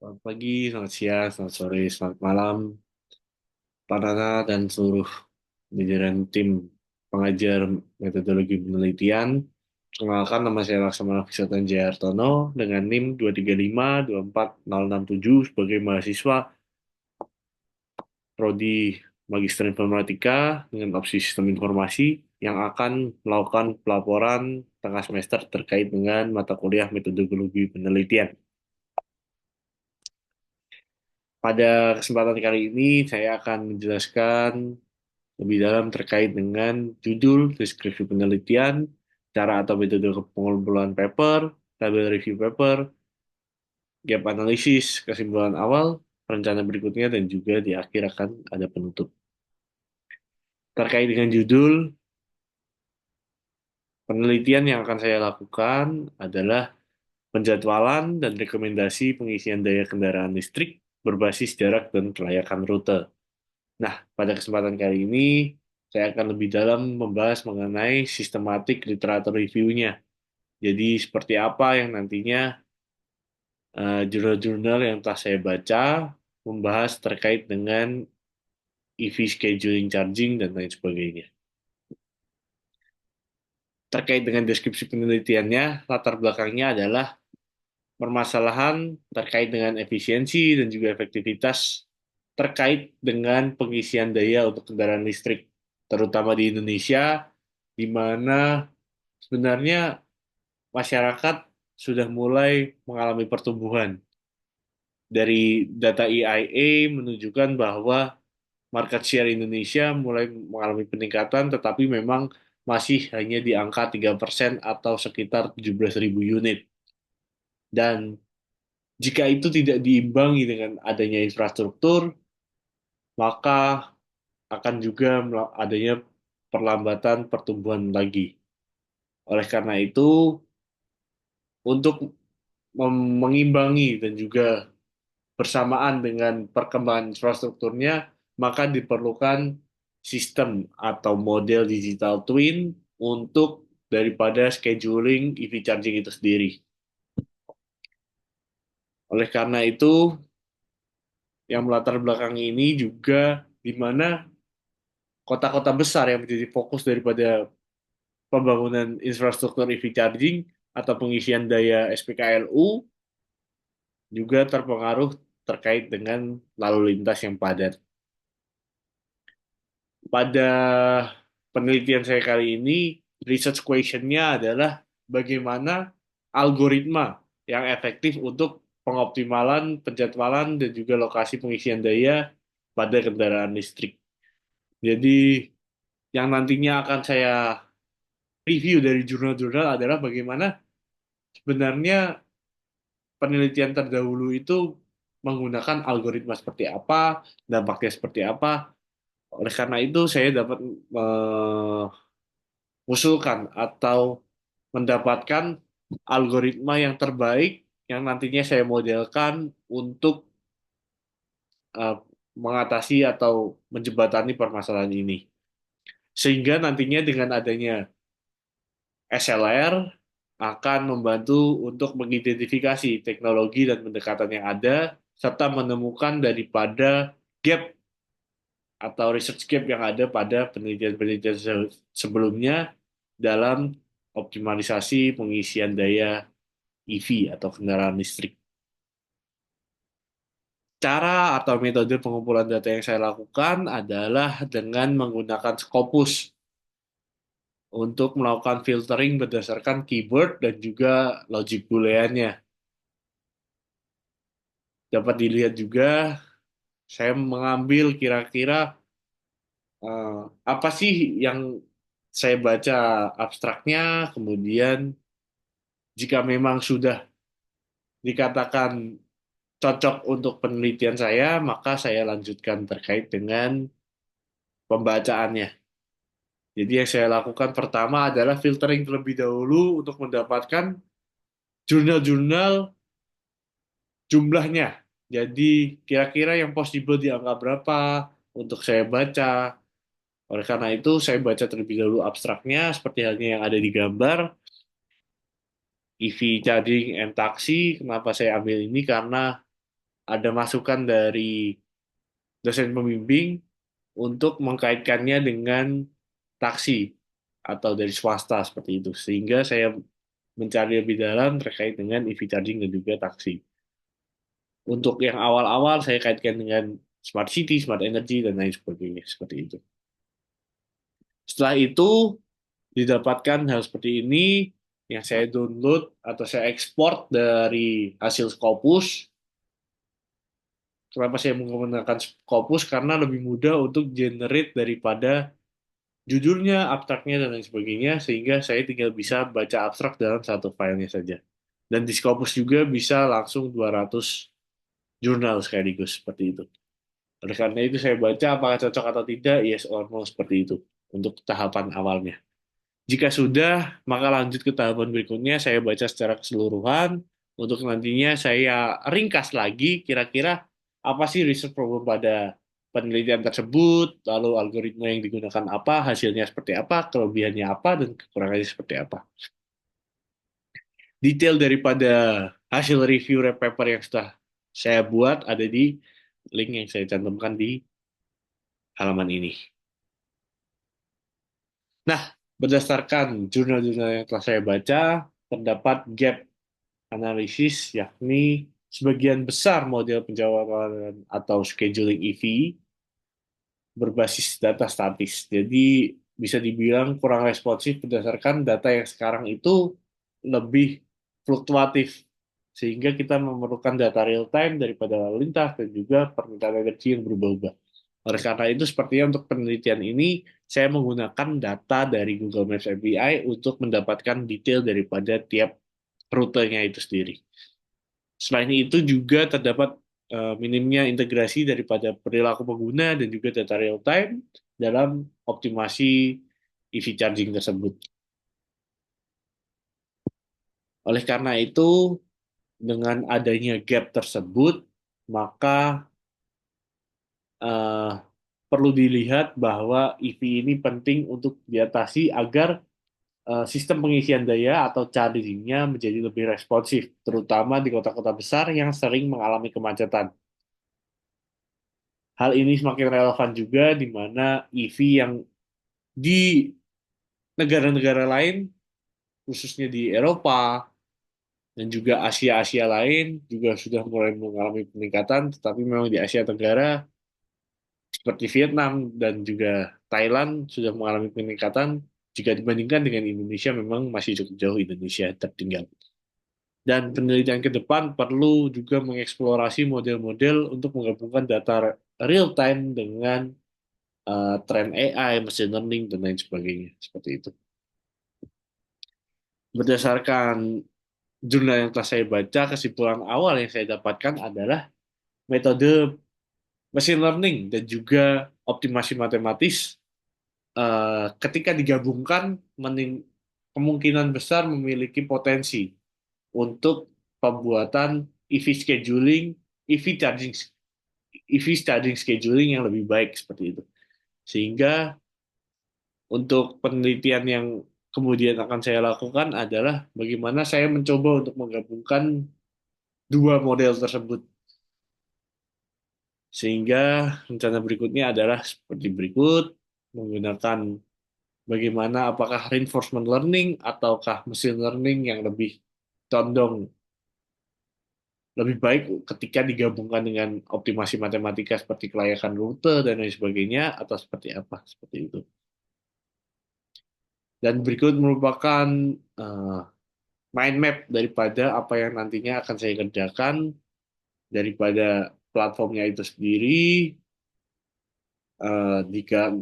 Selamat pagi, selamat siang, selamat sore, selamat malam, Pak Nana dan seluruh jajaran tim pengajar metodologi penelitian. Kenalkan, nama saya Laksamana Visatan Jayartono dengan NIM 235 24067 sebagai mahasiswa Prodi Magister Informatika dengan opsi Sistem Informasi yang akan melakukan pelaporan tengah semester terkait dengan mata kuliah metodologi penelitian. Pada kesempatan kali ini, saya akan menjelaskan lebih dalam terkait dengan judul, deskripsi penelitian, cara atau metode pengumpulan paper, tabel review paper, gap analisis, kesimpulan awal, rencana berikutnya, dan juga di akhir akan ada penutup. Terkait dengan judul, penelitian yang akan saya lakukan adalah penjadwalan dan rekomendasi pengisian daya kendaraan listrik berbasis jarak dan kelayakan rute. Nah, pada kesempatan kali ini, saya akan lebih dalam membahas mengenai sistematik literatur review-nya. Jadi, seperti apa yang nantinya jurnal-jurnal yang telah saya baca membahas terkait dengan EV scheduling charging dan lain sebagainya. Terkait dengan deskripsi penelitiannya, latar belakangnya adalah permasalahan terkait dengan efisiensi dan juga efektivitas terkait dengan pengisian daya untuk kendaraan listrik, terutama di Indonesia, di mana sebenarnya masyarakat sudah mulai mengalami pertumbuhan. Dari data EIA menunjukkan bahwa market share Indonesia mulai mengalami peningkatan, tetapi memang masih hanya di angka 3% atau sekitar 17.000 unit. Dan jika itu tidak diimbangi dengan adanya infrastruktur, maka akan juga adanya perlambatan pertumbuhan lagi. Oleh karena itu, untuk mengimbangi dan juga bersamaan dengan perkembangan infrastrukturnya, maka diperlukan sistem atau model digital twin untuk daripada scheduling EV charging itu sendiri. Oleh karena itu, yang melatar belakang ini juga di mana kota-kota besar yang menjadi fokus daripada pembangunan infrastruktur EV charging atau pengisian daya SPKLU juga terpengaruh terkait dengan lalu lintas yang padat. Pada penelitian saya kali ini, research question-nya adalah bagaimana algoritma yang efektif untuk pengoptimalan, penjadwalan, dan juga lokasi pengisian daya pada kendaraan listrik. Jadi, yang nantinya akan saya review dari jurnal-jurnal adalah bagaimana sebenarnya penelitian terdahulu itu menggunakan algoritma seperti apa, dampaknya seperti apa. Oleh karena itu, saya dapat mengusulkan atau mendapatkan algoritma yang terbaik yang nantinya saya modelkan untuk eh, mengatasi atau menjembatani permasalahan ini. Sehingga nantinya dengan adanya SLR akan membantu untuk mengidentifikasi teknologi dan pendekatan yang ada serta menemukan daripada gap atau research gap yang ada pada penelitian-penelitian sebelumnya dalam optimalisasi pengisian daya EV atau kendaraan listrik. Cara atau metode pengumpulan data yang saya lakukan adalah dengan menggunakan Scopus untuk melakukan filtering berdasarkan keyword dan juga logic booleannya. Dapat dilihat juga, saya mengambil kira-kira eh, apa sih yang saya baca abstraknya, kemudian jika memang sudah dikatakan cocok untuk penelitian saya, maka saya lanjutkan terkait dengan pembacaannya. Jadi yang saya lakukan pertama adalah filtering terlebih dahulu untuk mendapatkan jurnal-jurnal jumlahnya. Jadi kira-kira yang possible di angka berapa untuk saya baca. Oleh karena itu saya baca terlebih dahulu abstraknya seperti halnya yang ada di gambar. EV charging and taxi, kenapa saya ambil ini? Karena ada masukan dari dosen pembimbing untuk mengkaitkannya dengan taksi atau dari swasta seperti itu. Sehingga saya mencari lebih dalam terkait dengan EV charging dan juga taksi. Untuk yang awal-awal saya kaitkan dengan smart city, smart energy, dan lain sebagainya. Seperti itu. Setelah itu didapatkan hal seperti ini yang saya download atau saya ekspor dari hasil Scopus. Kenapa saya menggunakan Scopus? Karena lebih mudah untuk generate daripada judulnya, abstraknya, dan lain sebagainya, sehingga saya tinggal bisa baca abstrak dalam satu filenya saja. Dan di Scopus juga bisa langsung 200 jurnal sekaligus, seperti itu. Oleh karena itu saya baca apakah cocok atau tidak, yes or no, seperti itu, untuk tahapan awalnya. Jika sudah, maka lanjut ke tahapan berikutnya, saya baca secara keseluruhan, untuk nantinya saya ringkas lagi, kira-kira apa sih research problem pada penelitian tersebut, lalu algoritma yang digunakan apa, hasilnya seperti apa, kelebihannya apa, dan kekurangannya seperti apa. Detail daripada hasil review paper yang sudah saya buat ada di link yang saya cantumkan di halaman ini. Nah, berdasarkan jurnal-jurnal yang telah saya baca, terdapat gap analisis, yakni sebagian besar model penjawaban atau scheduling EV berbasis data statis. Jadi bisa dibilang kurang responsif berdasarkan data yang sekarang itu lebih fluktuatif. Sehingga kita memerlukan data real time daripada lalu lintas dan juga permintaan energi yang berubah-ubah. Oleh karena itu, sepertinya untuk penelitian ini, saya menggunakan data dari Google Maps API untuk mendapatkan detail daripada tiap rutenya itu sendiri. Selain itu juga terdapat minimnya integrasi daripada perilaku pengguna dan juga data real time dalam optimasi EV charging tersebut. Oleh karena itu, dengan adanya gap tersebut, maka eh, perlu dilihat bahwa EV ini penting untuk diatasi agar sistem pengisian daya atau charging-nya menjadi lebih responsif, terutama di kota-kota besar yang sering mengalami kemacetan. Hal ini semakin relevan juga di mana EV yang di negara-negara lain, khususnya di Eropa dan juga Asia-Asia lain, juga sudah mulai mengalami peningkatan, tetapi memang di Asia Tenggara, seperti Vietnam dan juga Thailand, sudah mengalami peningkatan. Jika dibandingkan dengan Indonesia, memang masih cukup jauh Indonesia tertinggal. Dan penelitian ke depan perlu juga mengeksplorasi model-model untuk menggabungkan data real time dengan tren AI, machine learning, dan lain sebagainya. Seperti itu. Berdasarkan jurnal yang telah saya baca, kesimpulan awal yang saya dapatkan adalah metode machine learning dan juga optimasi matematis ketika digabungkan kemungkinan besar memiliki potensi untuk pembuatan EV scheduling, EV charging, EV charging scheduling yang lebih baik seperti itu. Sehingga untuk penelitian yang kemudian akan saya lakukan adalah bagaimana saya mencoba untuk menggabungkan dua model tersebut. Sehingga rencana berikutnya adalah seperti berikut, menggunakan bagaimana apakah reinforcement learning ataukah machine learning yang lebih condong lebih baik ketika digabungkan dengan optimasi matematika seperti kelayakan rute dan lain sebagainya atau seperti apa seperti itu. Dan berikut merupakan uh, mind map daripada apa yang nantinya akan saya kerjakan daripada platformnya itu sendiri jika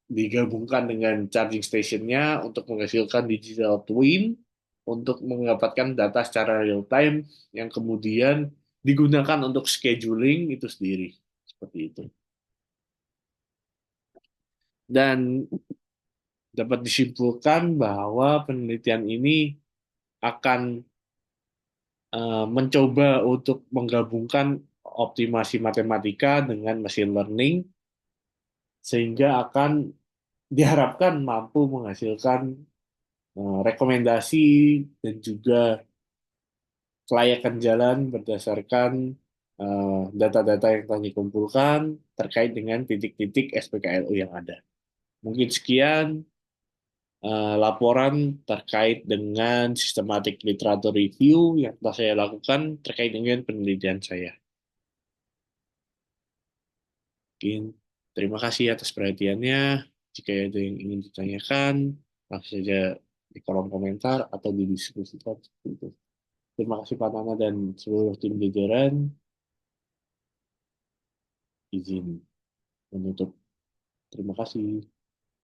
digabungkan dengan charging stationnya untuk menghasilkan digital twin untuk mendapatkan data secara real time yang kemudian digunakan untuk scheduling itu sendiri seperti itu. Dan dapat disimpulkan bahwa penelitian ini akan mencoba untuk menggabungkan optimasi matematika dengan machine learning sehingga akan diharapkan mampu menghasilkan rekomendasi dan juga kelayakan jalan berdasarkan data-data yang telah dikumpulkan terkait dengan titik-titik SPKLU yang ada. Mungkin sekian laporan terkait dengan sistematik literatur review yang telah saya lakukan terkait dengan penelitian saya. Mungkin terima kasih atas perhatiannya. Jika ada yang ingin ditanyakan, langsung saja di kolom komentar atau didiskusikan seperti itu. Terima kasih Pak Nana dan seluruh tim jajaran. Izin menutup. Terima kasih.